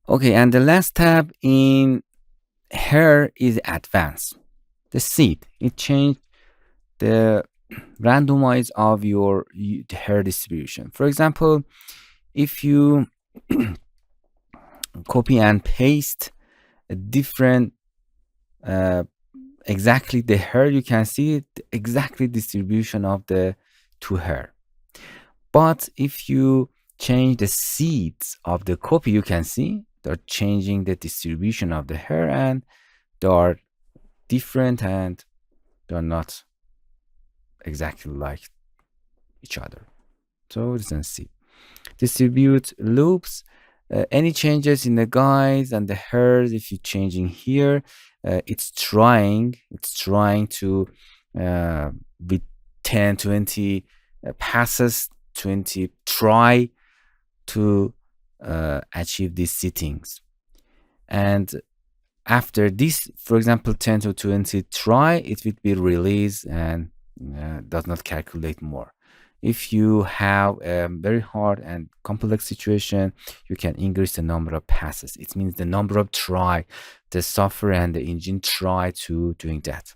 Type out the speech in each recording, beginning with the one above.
Okay, and the last tab in hair is advanced. The seed, it changed the randomize of your hair distribution. For example, if you copy and paste a different exactly the hair, you can see exactly distribution of the two hair. But if you change the seeds of the copy, you can see they're changing the distribution of the hair, and they are different and they're not exactly like each other. So let's see. Distribute loops. Any changes in the guides and the hairs, if you're changing here, it's trying to with 10 20 passes 20 try to achieve these settings. And after this, for example, 10 to 20 try, it will be released and does not calculate more. If you have a very hard and complex situation, you can increase the number of passes. It means the number of try the software and the engine try to doing that.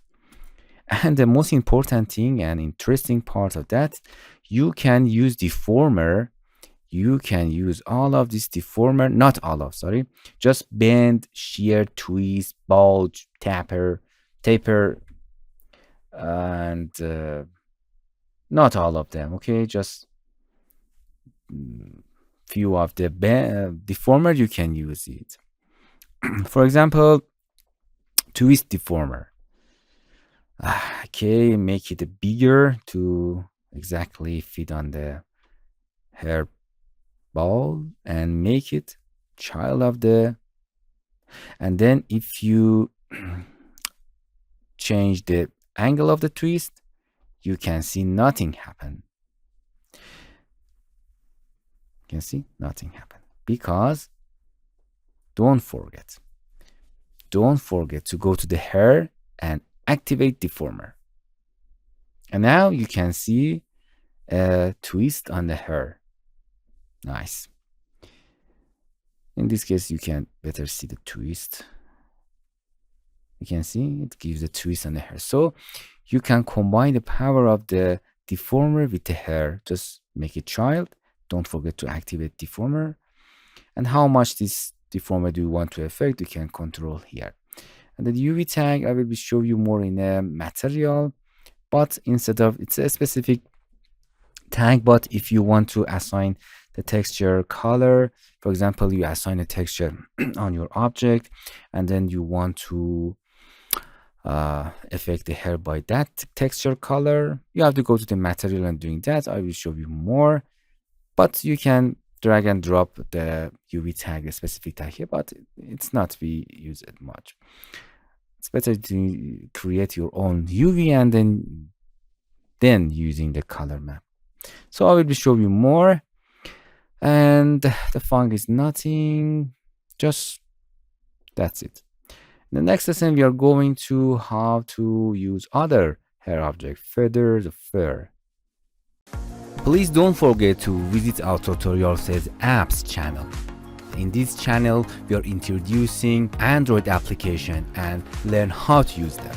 And the most important thing and interesting part of that, you can use Deformer. You can use all of this Deformer, not all of, sorry, just bend, shear, twist, bulge, taper, and not all of them, okay? Just few of the Deformer, you can use it. For example, twist Deformer. Okay, make it bigger to exactly fit on the hair ball and make it child of the, and then if you change the angle of the twist, you can see nothing happen. You can see nothing happen because don't forget to go to the hair and activate Deformer. And now you can see a twist on the hair. Nice. In this case, you can better see the twist. You can see it gives a twist on the hair. So you can combine the power of the Deformer with the hair. Just make it child. Don't forget to activate Deformer. And how much this Deformer do you want to affect, you can control here. And the UV tag, I will be show you more in a material, but instead of, it's a specific tag, but if you want to assign the texture color, for example, you assign a texture on your object, and then you want to affect the hair by that texture color, you have to go to the material and doing that. I will show you more, but you can drag and drop the UV tag, the specific tag here, but it's not we use it much. It's better to create your own UV and then using the color map. So I will be showing you more, and the funk is nothing, just that's it. In the next lesson, we are going to how to use other hair object, feathers, fur. Please don't forget to visit our TutorialCells apps channel. In this channel, we are introducing Android application and learn how to use them.